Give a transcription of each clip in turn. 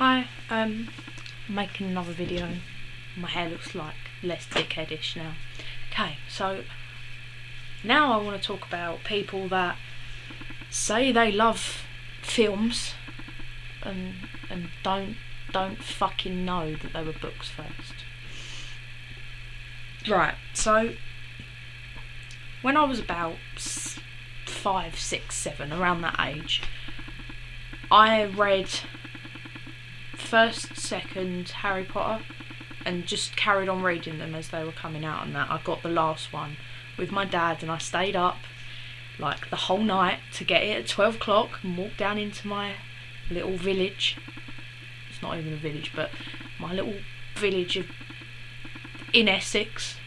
Hi, making another video. My hair looks like less dickheadish now. Okay, so now I want to talk about people that say they love films and don't fucking know that they were books first. Right, so when I was about 5, 6, 7, around that age, I read first, second Harry Potter and just carried on reading them as they were coming out, and that I got the last one with my dad, and I stayed up like the whole night to get it at 12 o'clock and walk down into my little village. It's not even a village, but my little village in Essex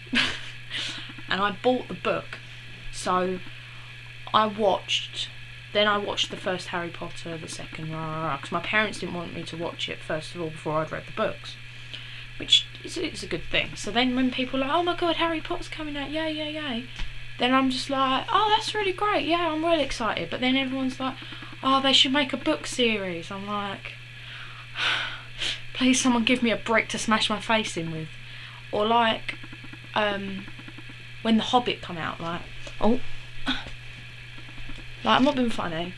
and I bought the book. So I watched the first Harry Potter, the second, because my parents didn't want me to watch it first of all before I'd read the books, which is a good thing. So then when people are like, oh my god, Harry Potter's coming out, yay, then I'm just like, oh, that's really great, yeah, I'm really excited. But then everyone's like, oh, they should make a book series. I'm like, please someone give me a brick to smash my face in with. Or like when The Hobbit come out, like I'm not being funny.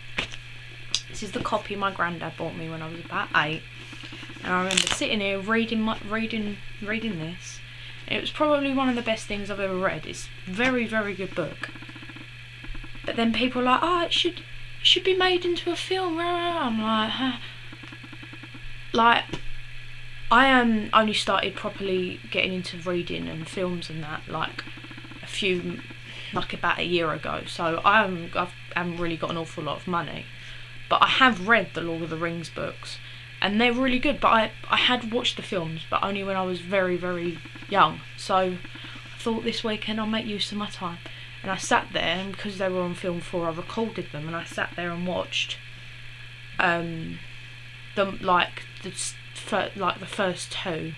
This is the copy my granddad bought me when I was about 8, and I remember sitting here reading this. It was probably one of the best things I've ever read. It's a very, very good book. But then people are like, oh, it should be made into a film. I'm like, huh. Like, I only started properly getting into reading and films and that like about a year ago, so I haven't really got an awful lot of money, but I have read the Lord of the Rings books and they're really good. But I had watched the films, but only when I was very, very young. So I thought this weekend I'll make use of my time, and I sat there, and because they were on film 4 I recorded them, and I sat there and watched them the first 2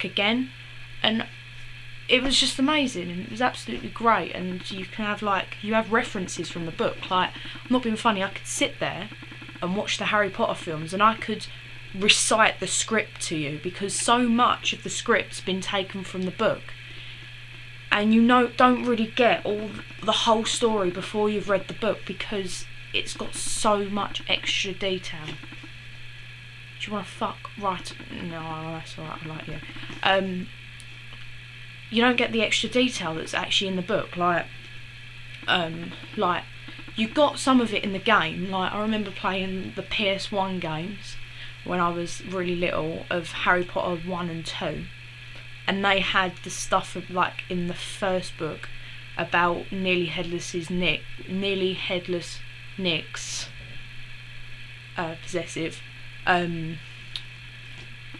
again, and it was just amazing, and it was absolutely great. And you can have you have references from the book. Like, I'm not being funny, I could sit there and watch the Harry Potter films and I could recite the script to you, because so much of the script's been taken from the book, and don't really get the whole story before you've read the book, because it's got so much extra detail. Do you want to fuck? Right, no, that's alright, I like you. You don't get the extra detail that's actually in the book. You got some of it in the game. Like, I remember playing the PS1 games when I was really little of Harry Potter 1 and 2, and they had the stuff of, in the first book about nearly headless Nick's possessive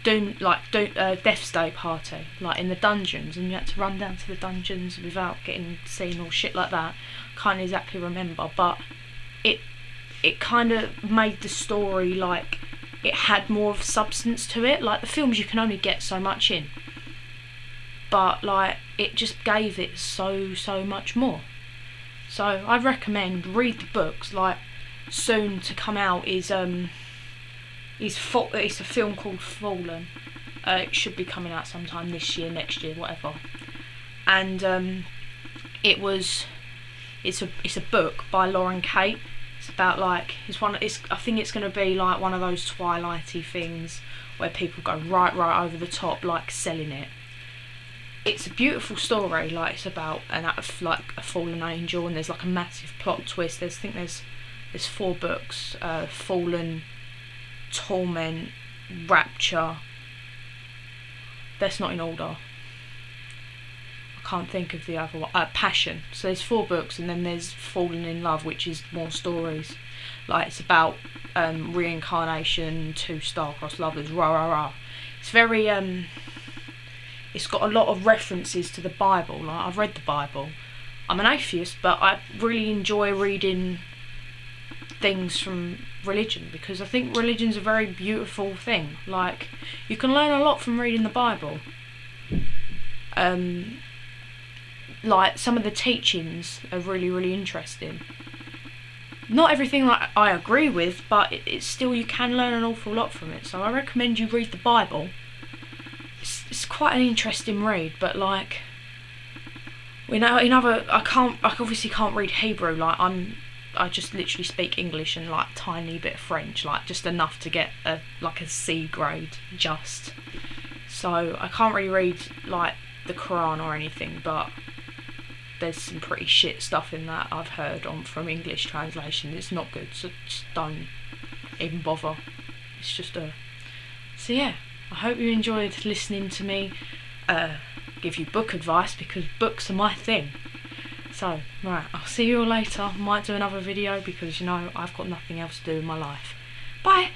Death Day party, in the dungeons, and you had to run down to the dungeons without getting seen or shit like that. Can't exactly remember, but it kind of made the story it had more of substance to it. Like the films, you can only get so much in, but it just gave it so much more. So I'd recommend read the books. Soon to come out is it's a film called Fallen. It should be coming out sometime this year, next year, whatever. And it's a book by Lauren Kate. It's about I think it's going to be one of those Twilighty things where people go right over the top, selling it. It's a beautiful story. It's about a fallen angel, and there's a massive plot twist. I think there's 4 books: Fallen, Torment, Rapture. That's not in order. I can't think of the other one. Passion. So there's 4 books, and then there's Fallen in Love, which is more stories. It's about reincarnation, 2 star-crossed lovers. It's very it's got a lot of references to the Bible. I've read the Bible. I'm an atheist, but I really enjoy reading things from religion, because I think religion's a very beautiful thing. You can learn a lot from reading the Bible. Some of the teachings are really, really interesting. not everything that I agree with, but it's still, you can learn an awful lot from it. So I recommend you read the Bible. It's quite an interesting read, but like, in other, I obviously can't read Hebrew. Like I just literally speak English and like tiny bit of French, like just enough to get a C grade, just. So I can't really read like the Quran or anything, but there's some pretty shit stuff in that I've heard from English translation. It's not good, so just don't even bother. It's just so yeah, I hope you enjoyed listening to me give you book advice, because books are my thing. So, right, I'll see you all later. I might do another video because, you know, I've got nothing else to do in my life. Bye!